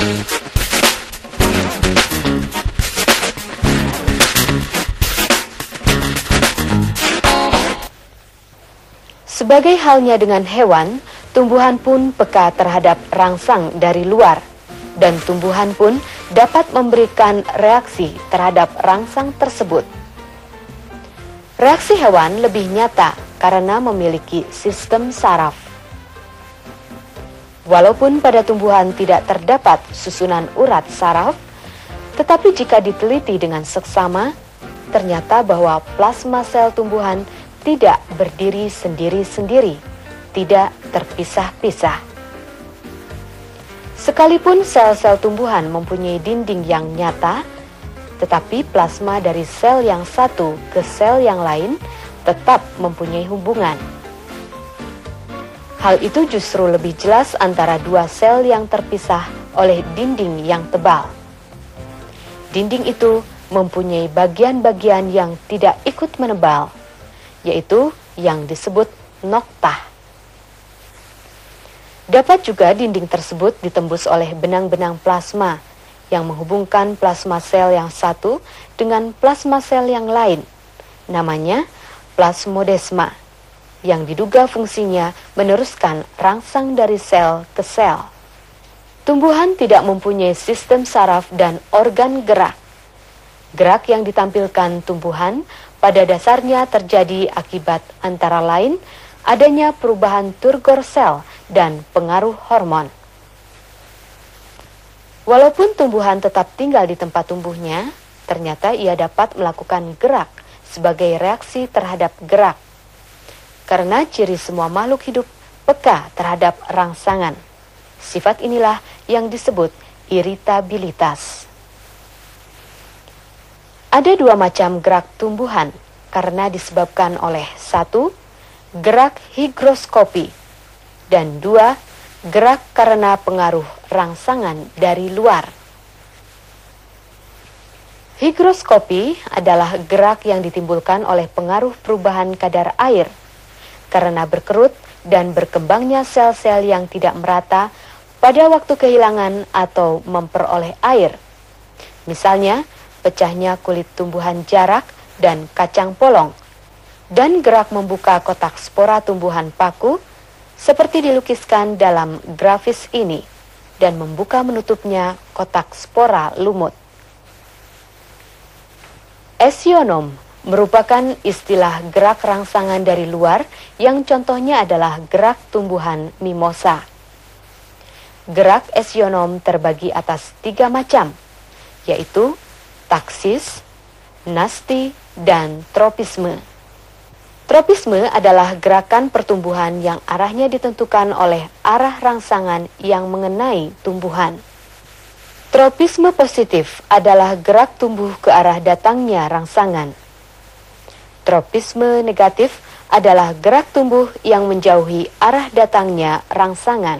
Sebagai halnya dengan hewan, tumbuhan pun peka terhadap rangsang dari luar, dan tumbuhan pun dapat memberikan reaksi terhadap rangsang tersebut. Reaksi hewan lebih nyata karena memiliki sistem saraf. Walaupun pada tumbuhan tidak terdapat susunan urat saraf, tetapi jika diteliti dengan seksama, ternyata bahwa plasma sel tumbuhan tidak berdiri sendiri-sendiri, tidak terpisah-pisah. Sekalipun sel-sel tumbuhan mempunyai dinding yang nyata, tetapi plasma dari sel yang satu ke sel yang lain tetap mempunyai hubungan. Hal itu justru lebih jelas antara dua sel yang terpisah oleh dinding yang tebal. Dinding itu mempunyai bagian-bagian yang tidak ikut menebal, yaitu yang disebut noktah. Dapat juga dinding tersebut ditembus oleh benang-benang plasma yang menghubungkan plasma sel yang satu dengan plasma sel yang lain. Namanya plasmodesma, yang diduga fungsinya meneruskan rangsang dari sel ke sel. Tumbuhan tidak mempunyai sistem saraf dan organ gerak. Gerak yang ditampilkan tumbuhan pada dasarnya terjadi akibat antara lain adanya perubahan turgor sel dan pengaruh hormon. Walaupun tumbuhan tetap tinggal di tempat tumbuhnya, ternyata ia dapat melakukan gerak sebagai reaksi terhadap gerak. Karena ciri semua makhluk hidup peka terhadap rangsangan. Sifat inilah yang disebut iritabilitas. Ada dua macam gerak tumbuhan karena disebabkan oleh satu, gerak higroskopi, dan dua, gerak karena pengaruh rangsangan dari luar. Higroskopi adalah gerak yang ditimbulkan oleh pengaruh perubahan kadar air karena berkerut dan berkembangnya sel-sel yang tidak merata pada waktu kehilangan atau memperoleh air. Misalnya, pecahnya kulit tumbuhan jarak dan kacang polong, dan gerak membuka kotak spora tumbuhan paku seperti dilukiskan dalam grafis ini, dan membuka menutupnya kotak spora lumut. Esionom merupakan istilah gerak rangsangan dari luar yang contohnya adalah gerak tumbuhan mimosa. Gerak esionom terbagi atas 3 macam, yaitu taksis, nasti, dan tropisme. Tropisme adalah gerakan pertumbuhan yang arahnya ditentukan oleh arah rangsangan yang mengenai tumbuhan. Tropisme positif adalah gerak tumbuh ke arah datangnya rangsangan. Tropisme negatif adalah gerak tumbuh yang menjauhi arah datangnya rangsangan.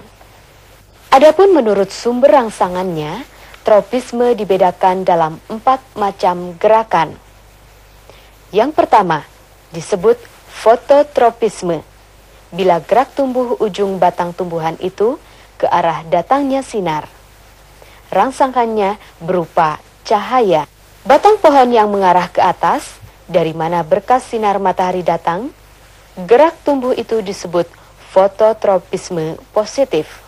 Adapun menurut sumber rangsangannya, tropisme dibedakan dalam 4 macam gerakan. Yang pertama disebut fototropisme, bila gerak tumbuh ujung batang tumbuhan itu ke arah datangnya sinar. Rangsangannya berupa cahaya. Batang pohon yang mengarah ke atas, dari mana berkas sinar matahari datang, gerak tumbuh itu disebut fototropisme positif.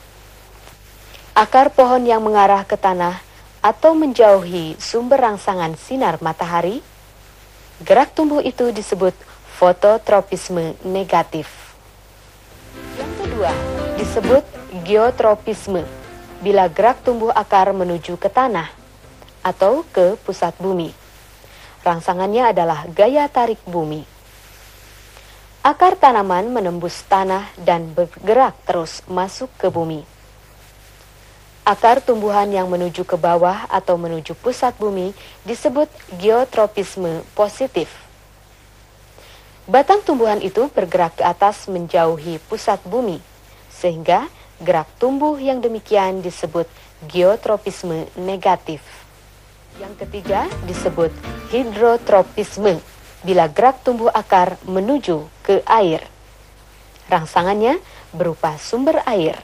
Akar pohon yang mengarah ke tanah atau menjauhi sumber rangsangan sinar matahari, gerak tumbuh itu disebut fototropisme negatif. Yang kedua disebut geotropisme, bila gerak tumbuh akar menuju ke tanah atau ke pusat bumi. Rangsangannya adalah gaya tarik bumi. Akar tanaman menembus tanah dan bergerak terus masuk ke bumi. Akar tumbuhan yang menuju ke bawah atau menuju pusat bumi disebut geotropisme positif. Batang tumbuhan itu bergerak ke atas menjauhi pusat bumi, sehingga gerak tumbuh yang demikian disebut geotropisme negatif. Yang ketiga disebut hidrotropisme, bila gerak tumbuh akar menuju ke air. Rangsangannya berupa sumber air.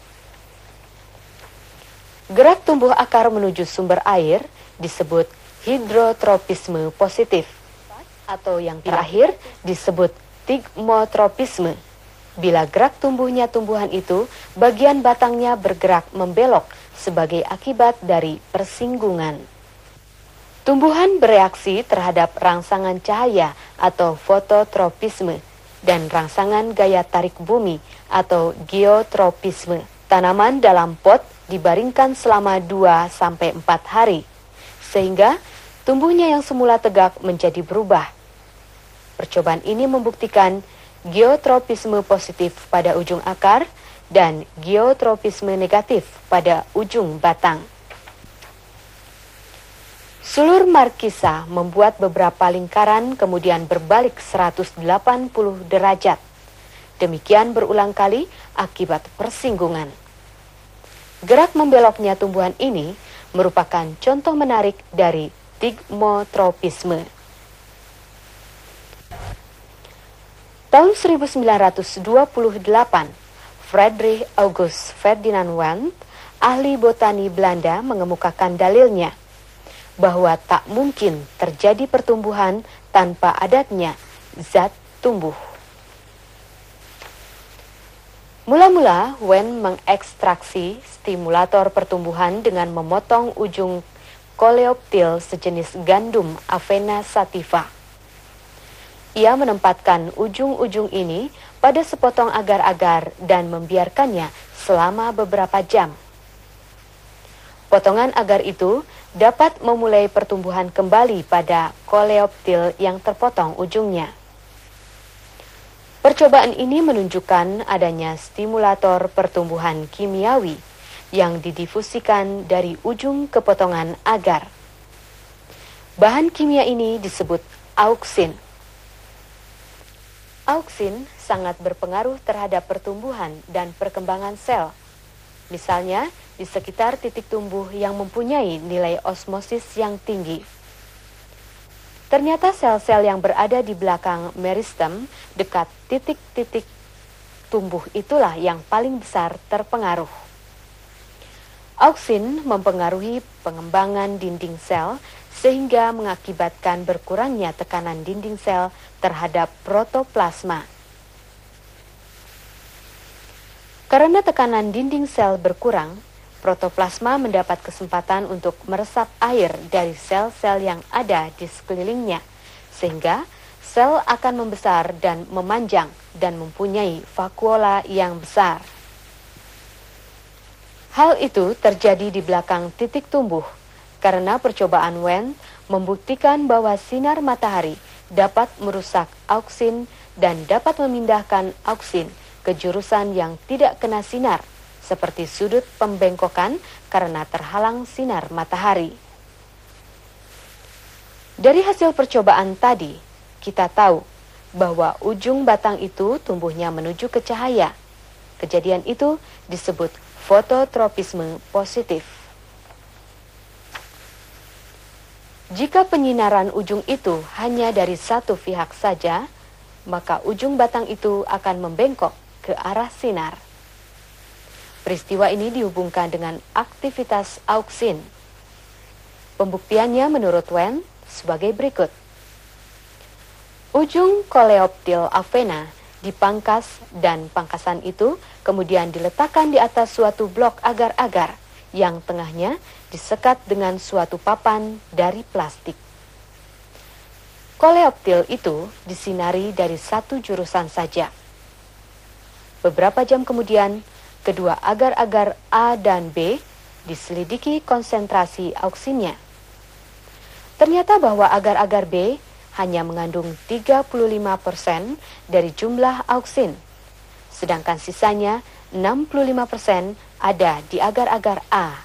Gerak tumbuh akar menuju sumber air disebut hidrotropisme positif, atau yang terakhir disebut tigmotropisme. Bila gerak tumbuhnya tumbuhan itu, bagian batangnya bergerak membelok sebagai akibat dari persinggungan. Tumbuhan bereaksi terhadap rangsangan cahaya atau fototropisme dan rangsangan gaya tarik bumi atau geotropisme. Tanaman dalam pot dibaringkan selama 2-4 hari, sehingga tumbuhnya yang semula tegak menjadi berubah. Percobaan ini membuktikan geotropisme positif pada ujung akar dan geotropisme negatif pada ujung batang. Sulur markisa membuat beberapa lingkaran kemudian berbalik 180 derajat. Demikian berulang kali akibat persinggungan. Gerak membeloknya tumbuhan ini merupakan contoh menarik dari tigmotropisme. Tahun 1928, Friedrich August Ferdinand Wendt, ahli botani Belanda, mengemukakan dalilnya bahwa tak mungkin terjadi pertumbuhan tanpa adanya zat tumbuh. Mula-mula, Wendt mengekstraksi stimulator pertumbuhan dengan memotong ujung coleoptil sejenis gandum Avena sativa. Ia menempatkan ujung-ujung ini pada sepotong agar-agar dan membiarkannya selama beberapa jam. Potongan agar itu dapat memulai pertumbuhan kembali pada coleoptil yang terpotong ujungnya. Percobaan ini menunjukkan adanya stimulator pertumbuhan kimiawi yang didifusikan dari ujung kepotongan agar. Bahan kimia ini disebut auksin. Auksin sangat berpengaruh terhadap pertumbuhan dan perkembangan sel. Misalnya, di sekitar titik tumbuh yang mempunyai nilai osmosis yang tinggi. Ternyata sel-sel yang berada di belakang meristem dekat titik-titik tumbuh itulah yang paling besar terpengaruh. Auksin mempengaruhi pengembangan dinding sel sehingga mengakibatkan berkurangnya tekanan dinding sel terhadap protoplasma. Karena tekanan dinding sel berkurang, protoplasma mendapat kesempatan untuk meresap air dari sel-sel yang ada di sekelilingnya, sehingga sel akan membesar dan memanjang dan mempunyai vakuola yang besar. Hal itu terjadi di belakang titik tumbuh, karena percobaan Wendt membuktikan bahwa sinar matahari dapat merusak auksin dan dapat memindahkan auksin ke jurusan yang tidak kena sinar, seperti sudut pembengkokan karena terhalang sinar matahari. Dari hasil percobaan tadi, kita tahu bahwa ujung batang itu tumbuhnya menuju ke cahaya. Kejadian itu disebut fototropisme positif. Jika penyinaran ujung itu hanya dari satu pihak saja, maka ujung batang itu akan membengkok ke arah sinar. Peristiwa ini dihubungkan dengan aktivitas auksin. Pembuktiannya menurut Wendt sebagai berikut. Ujung coleoptil Avena dipangkas dan pangkasan itu kemudian diletakkan di atas suatu blok agar-agar yang tengahnya disekat dengan suatu papan dari plastik. Coleoptil itu disinari dari satu jurusan saja. Beberapa jam kemudian, kedua agar-agar A dan B diselidiki konsentrasi auksinnya. Ternyata bahwa agar-agar B hanya mengandung 35% dari jumlah auksin, sedangkan sisanya 65% ada di agar-agar A.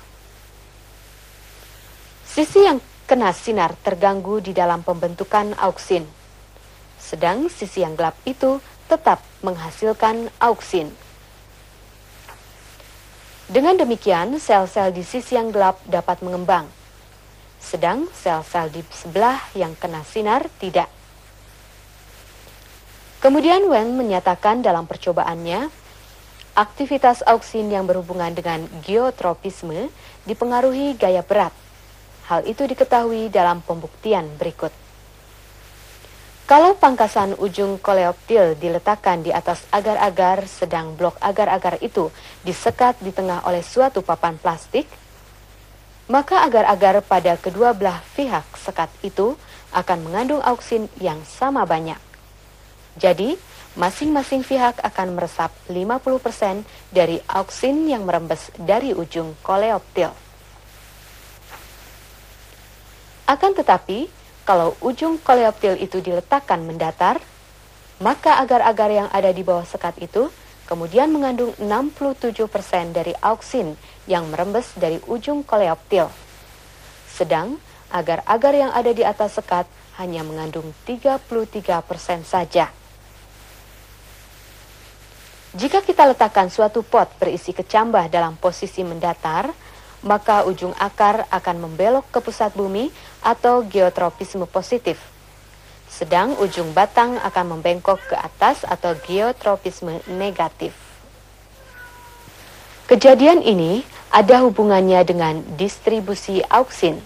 Sisi yang kena sinar terganggu di dalam pembentukan auksin, sedang sisi yang gelap itu tetap menghasilkan auksin. Dengan demikian, sel-sel di sisi yang gelap dapat mengembang, sedang sel-sel di sebelah yang kena sinar tidak. Kemudian Wendt menyatakan dalam percobaannya Aktivitas auksin yang berhubungan dengan geotropisme dipengaruhi gaya berat. Hal itu diketahui dalam pembuktian berikut. Kalau pangkasan ujung koleoptil diletakkan di atas agar-agar, sedang blok agar-agar itu disekat di tengah oleh suatu papan plastik, maka agar-agar pada kedua belah pihak sekat itu akan mengandung auksin yang sama banyak. Jadi, masing-masing pihak akan meresap 50% dari auksin yang merembes dari ujung koleoptil. Akan tetapi, kalau ujung koleoptil itu diletakkan mendatar, maka agar-agar yang ada di bawah sekat itu kemudian mengandung 67% dari auksin yang merembes dari ujung koleoptil. Sedang agar-agar yang ada di atas sekat hanya mengandung 33% saja. Jika kita letakkan suatu pot berisi kecambah dalam posisi mendatar, maka ujung akar akan membelok ke pusat bumi atau geotropisme positif. Sedang ujung batang akan membengkok ke atas atau geotropisme negatif. Kejadian ini ada hubungannya dengan distribusi auksin.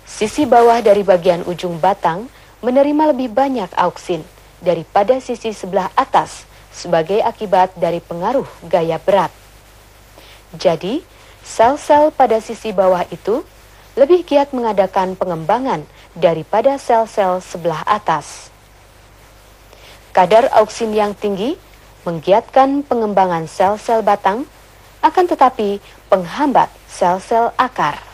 Sisi bawah dari bagian ujung batang menerima lebih banyak auksin daripada sisi sebelah atas sebagai akibat dari pengaruh gaya berat. Jadi, sel-sel pada sisi bawah itu lebih giat mengadakan pengembangan daripada sel-sel sebelah atas. Kadar auksin yang tinggi menggiatkan pengembangan sel-sel batang, akan tetapi penghambat sel-sel akar.